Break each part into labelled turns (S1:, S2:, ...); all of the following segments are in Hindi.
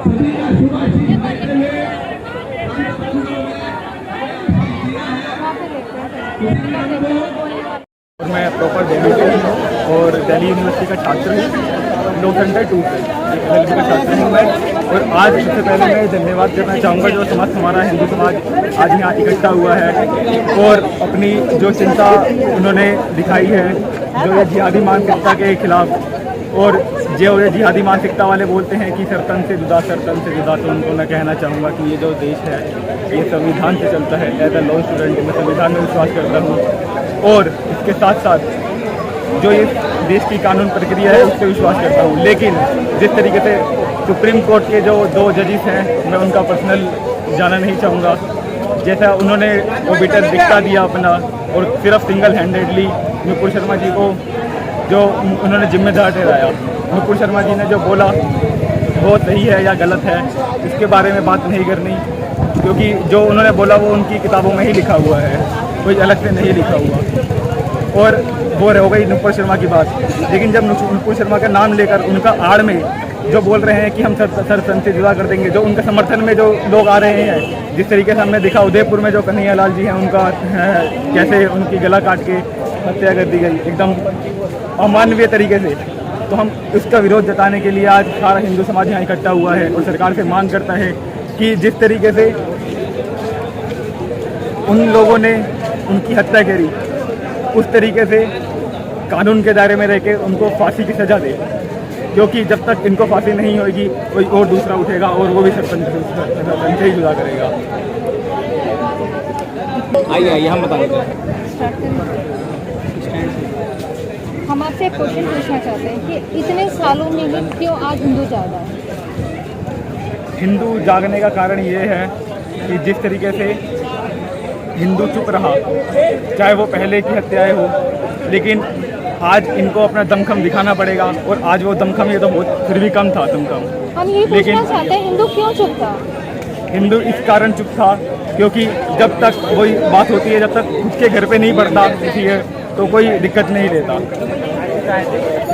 S1: मैं प्रॉपर दिल्ली से हूँ और दिल्ली यूनिवर्सिटी का छात्र हूँ, लॉ सेंटर 2 से दिल्ली का छात्र हूँ मैं। और आज सबसे पहले मैं धन्यवाद करना चाहूँगा जो समाज हमारा हिंदू समाज आज यहाँ इकट्ठा हुआ है और अपनी जो चिंता उन्होंने दिखाई है जो ये जिहादी मानसिकता के खिलाफ। और जो ये जिहादी मानसिकता वाले बोलते हैं कि सरतन से जुदा, तो उनको मैं कहना चाहूँगा कि ये जो देश है ये संविधान से चलता है। एज ए लॉ स्टूडेंट मैं संविधान में विश्वास करता हूँ और इसके साथ साथ जो ये देश की कानून प्रक्रिया है उससे विश्वास करता हूँ। लेकिन जिस तरीके से सुप्रीम कोर्ट के जो 2 जजेस हैं मैं उनका पर्सनल जाना नहीं चाहूँगा। जैसा उन्होंने ओबिटर दिखता दिया अपना और सिर्फ सिंगल हैंडेडली नुपुर शर्मा जी को जो उन्होंने जिम्मेदार ठहराया। नुपुर शर्मा जी ने जो बोला वो सही है या गलत है इसके बारे में बात नहीं करनी, क्योंकि जो उन्होंने बोला वो उनकी किताबों में ही लिखा हुआ है, कोई अलग से नहीं लिखा हुआ। और वो हो गई नुपुर शर्मा की बात। लेकिन जब नुपुर शर्मा का नाम लेकर उनका आड़ में जो बोल रहे हैं कि हम सरतन से जुदा कर देंगे, जो उनके समर्थन में जो लोग आ रहे हैं, जिस तरीके से हमने देखा उदयपुर में जो कन्हैया लाल जी हैं उनका कैसे उनकी गला काट के हत्या कर दी गई एकदम अमानवीय तरीके से। तो हम इसका विरोध जताने के लिए आज सारा हिंदू समाज यहाँ इकट्ठा हुआ है और सरकार से मांग करता है कि जिस तरीके से उन लोगों ने उनकी हत्या करी उस तरीके से कानून के दायरे में रह के उनको फांसी की सज़ा दे, क्योंकि जब तक इनको फांसी नहीं होगी कोई और दूसरा उठेगा और वो भी सरपंच से ही जुदा करेगा।
S2: आइए हम बता देते हैं।
S3: हम आपसे एक क्वेश्चन पूछना चाहते हैं कि इतने सालों में ही क्यों आज हिंदू जागा है?
S1: हिंदू जागने का कारण ये है कि जिस तरीके से हिंदू चुप रहा, चाहे वो पहले की हत्याएं हो, लेकिन आज इनको अपना दमखम दिखाना पड़ेगा। और आज वो दमखम ये तो बहुत फिर भी कम था दमखम।
S3: हम ये पूछना चाहते हैं हिंदू क्यों चुप था? हिंदू
S1: इस कारण चुप था क्योंकि जब तक वही बात होती है, जब तक खुद के घर पे नहीं पड़ता किसी तो कोई दिक्कत नहीं लेता।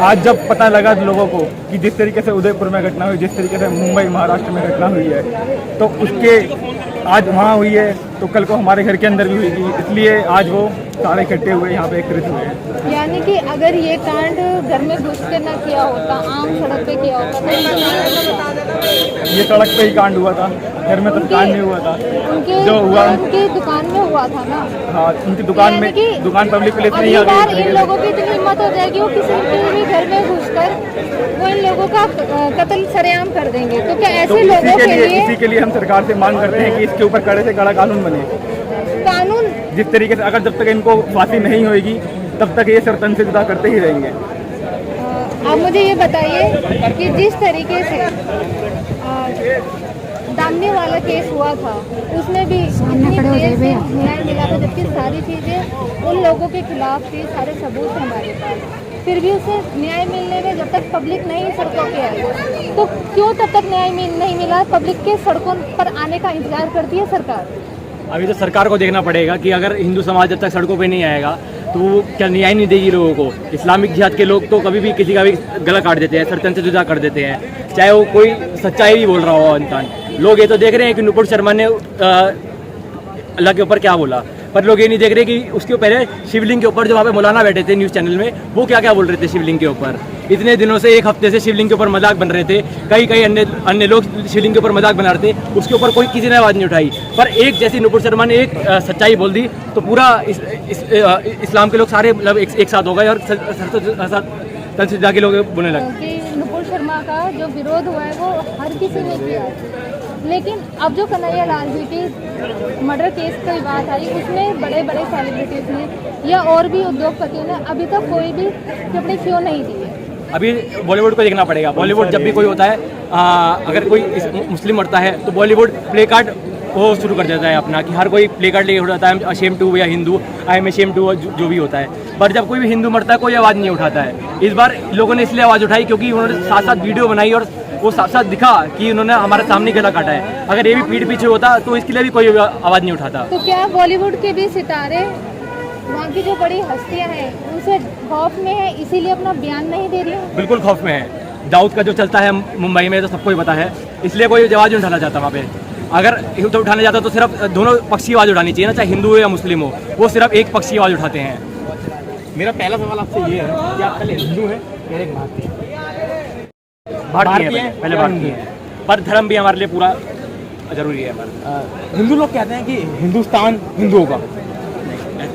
S1: आज जब पता लगा लोगों को कि जिस तरीके से उदयपुर में घटना हुई, जिस तरीके से मुंबई महाराष्ट्र में घटना हुई है, तो उसके आज वहाँ हुई है तो कल को हमारे घर के अंदर भी हुई, इसलिए आज वो सारे इकट्ठे हुए यहाँ पे एकत्रित हुए।
S3: यानी कि अगर ये कांड घर में घुस के ना किया होता, आम सड़क पे किया होता तो
S1: ये सड़क पे ही कांड हुआ था, घर में तो कांड नहीं हुआ था।
S3: जो हुआ उनकी दुकान में हुआ था ना।
S1: हाँ, उनकी दुकान में, दुकान पब्लिक प्लेस में ही आ गई।
S3: इन लोगों की इतनी हिम्मत हो जाएगी वो किसी के भी घर में घुसकर वो इन लोगों का कत्ल सरेआम कर देंगे। तो क्या ऐसे लोगों के लिए
S1: इसी के लिए हम सरकार से मांग करते हैं कि इसके ऊपर कड़े से कड़ा कानून बने।
S3: कानून
S1: जिस तरीके से अगर जब तक इनको फांसी नहीं होगी तब तक ये सरतन से जुदा करते ही रहेंगे।
S3: आप मुझे ये बताइए कि जिस तरीके से दामने वाला केस हुआ था उसमें भी न्याय मिला था, जबकि सारी चीज़ें उन लोगों के खिलाफ थी, सारे सबूत थे हमारे पास, फिर भी उसे न्याय मिलने में जब तक पब्लिक नहीं सड़कों पे आई तो क्यों तब तक न्याय नहीं मिला? पब्लिक के सड़कों पर आने का इंतजार करती है सरकार।
S2: अभी तो सरकार को देखना पड़ेगा कि अगर हिंदू समाज जब तक सड़कों पे नहीं आएगा तो वो क्या न्याय नहीं देगी लोगों को। इस्लामिक जिहाद के लोग तो कभी भी किसी का भी गला काट देते हैं, सरतन से जुदा कर देते हैं, चाहे वो कोई सच्चाई भी बोल रहा हो इंसान। लोग ये तो देख रहे हैं कि नुपुर शर्मा ने अल्लाह के ऊपर क्या बोला, पर लोग ये नहीं देख रहे कि उसके पहले शिवलिंग के ऊपर जो वहाँ पे मौलाना बैठे थे न्यूज़ चैनल में, वो क्या क्या बोल रहे थे शिवलिंग के ऊपर। इतने दिनों से, 1 हफ्ते से शिवलिंग के ऊपर मजाक बन रहे थे, कई अन्य लोग शिवलिंग के ऊपर मजाक बना रहे थे, उसके ऊपर कोई किसी ने आवाज़ नहीं उठाई। पर एक जैसी नुपुर शर्मा ने एक सच्चाई बोल दी तो पूरा इस्लाम के लोग सारे मतलब एक साथ हो गए और तंसीदा के लोग बोलने लगे।
S3: नुपुर शर्मा का जो विरोध हुआ है वो हर किसी ने किया, लेकिन अब जो कन्हैया लाल जी की मर्डर केस की बात आई उसमें बड़े बड़े सेलिब्रिटीज़ ने या और भी उद्योगपतियों ने अभी तक कोई भी टिप्पणी क्यों नहीं दी है?
S2: अभी बॉलीवुड को देखना पड़ेगा। बॉलीवुड जब भी कोई होता है, अगर कोई मुस्लिम मरता है तो बॉलीवुड प्ले कार्ड वो शुरू कर देता है अपना कि हर कोई प्ले कार्ड लेके उठाता है, अशेम टू या Hindu, I am ashamed to, जो भी होता है। पर जब कोई भी हिंदू मरता है कोई आवाज़ नहीं उठाता है। इस बार लोगों ने इसलिए आवाज़ उठाई क्योंकि उन्होंने साथ साथ वीडियो बनाई और वो साथ साथ दिखा कि उन्होंने हमारे सामने गला काटा है। अगर ये भी पीठ पीछे होता तो इसके लिए भी कोई आवाज़ नहीं उठाता।
S3: तो क्या बॉलीवुड के भी सितारे, वहाँ की जो बड़ी हस्तियाँ हैं, उनसे खौफ में है इसीलिए अपना बयान नहीं दे रही है?
S2: बिल्कुल खौफ में है। दाऊद का जो चलता है मुंबई में, तो सबको ही पता है, इसलिए कोई आवाज़ नहीं उठाना चाहता वहाँ पे। अगर तो उठाना चाहता तो सिर्फ दोनों पक्ष की आवाज़ उठानी चाहिए ना, चाहे हिंदू हो या मुस्लिम हो, वो सिर्फ एक पक्ष की आवाज़ उठाते हैं।
S1: मेरा पहला सवाल आपसे ये है कि आप पहले हिंदू हैं या एक
S2: भारतीय हैं, पहले भारतीय हैं, पर धर्म भी हमारे लिए पूरा जरूरी है हमारा।
S1: हिंदू लोग कहते हैं कि हिंदुस्तान हिंदुओं का,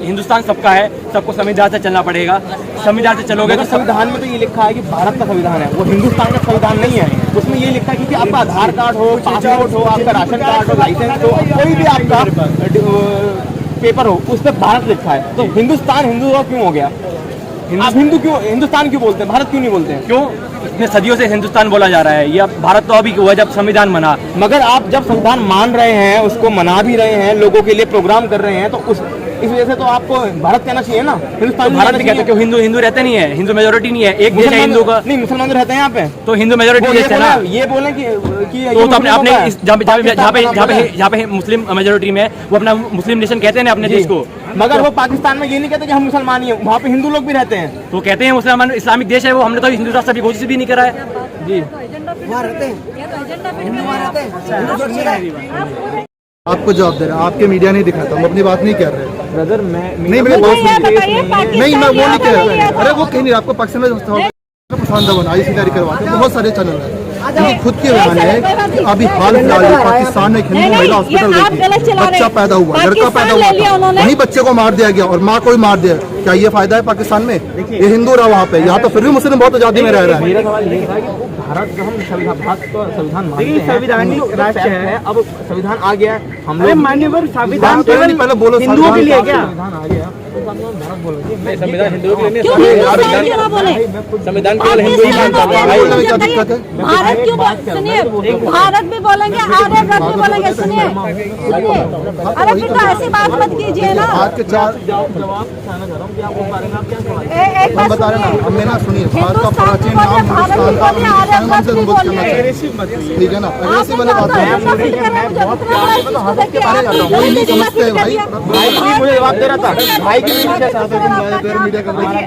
S2: हिंदुस्तान सबका है, सबको संविधान से चलना पड़ेगा, संविधान से चलोगे तो
S1: संविधान में तो ये लिखा है कि भारत का संविधान है, वो हिंदुस्तान का संविधान नहीं है। उसमें ये लिखा है कि आपका आधार कार्ड हो, पासपोर्ट हो, आपका राशन कार्ड हो, लाइसेंस हो, कोई भी आपका पेपर हो, उस पर भारत लिखा है। तो हिंदुस्तान हिंदू क्यों हो गया? आप हिंदू क्यों, हिंदुस्तान क्यों बोलते हैं, भारत क्यों नहीं बोलते हैं?
S2: क्यों इतने सदियों से हिंदुस्तान बोला जा रहा है? ये अब भारत तो अभी हुआ जब संविधान बना।
S1: मगर आप जब संविधान मान रहे हैं, उसको मना भी रहे हैं, लोगों के लिए प्रोग्राम कर रहे हैं, तो इस वजह से तो आपको भारत कहना चाहिए ना, हिंदुस्तान
S2: तो भारत भी कहते हैं, क्यों हिंदू रहते नहीं है, हिंदू मेजोरिटी नहीं है, एक देश है हिंदू का।
S1: नहीं, मुसलमान रहते हैं यहाँ पे,
S2: तो हिंदू मेजोरिटी देश है ना।
S1: ये बोले कि
S2: तो अपने जहाँ पे मुस्लिम मेजोरिटी में, वो अपना मुस्लिम नेशन कहते हैं ना अपने देश को।
S1: मगर वो पाकिस्तान में ये नहीं कहते कि हम मुसलमान ही हैं, वहाँ पे हिंदू लोग भी रहते हैं।
S2: तो कहते हैं मुसलमान इस्लामिक देश है वो, हमने तो हिंदू राष्ट्र भी घोषित भी नहीं करा है जी।
S4: आपको जवाब दे रहा है, आपके मीडिया नहीं दिखाता, हम अपनी बात नहीं कर रहे।
S1: ब्रदर मैं
S4: नहीं, मेरी बात सुनिए। नहीं, मैं वो नहीं कह रहा। अरे वो कहीं नहीं, आपको पाकिस्तान में पसंद बना इसी तैयारी करवाते हैं, बहुत सारे चैनल हैं। ये खुद के बयान है कि अभी हाल फिलहाल पाकिस्तान में एक हिंदू महिला हॉस्पिटल गई थी, बच्चा पैदा हुआ, लड़का पैदा हुआ था, वहीं बच्चे को मार दिया गया और माँ को भी मार दिया। क्या ये फायदा है पाकिस्तान में? ये हिंदू रहा वहाँ पे, यहाँ तो फिर भी मुस्लिम बहुत आजादी में रह रहा है।
S1: मेरा सवाल ये था कि भारत जो हम संविधान, भारत को संविधान मानते हैं, संविधानिक राष्ट्र है, अब संविधान आ गया, हम लोग मान्यवर संविधान
S4: पहले बोलो
S1: हिंदुओं के लिए क्या?
S2: संविधान हिंदुओं के लिए संविधान केवल हिंदू ही मानता है।
S4: क्या दिक्कत है?
S5: भारत क्यों सुनिए, भारत भी बोलेंगे, आर्यव्रत भी बोलेंगे, सुनिए सुनिए, अरे बेटा ऐसी बात मत कीजिए ना।
S4: आज के चार हम बता रहे ना, हमें ना सुनिए, भारत का प्राचीन नाम हिंदुस्तान था, हिंदुस्तान से संबोधित करना चाहिए, ठीक है ना? अग्रेसिव वाली बात है, कोई नहीं समझते भाई।
S1: मुझे जवाब दे रहा था भाई की
S4: मीडिया कर रही है।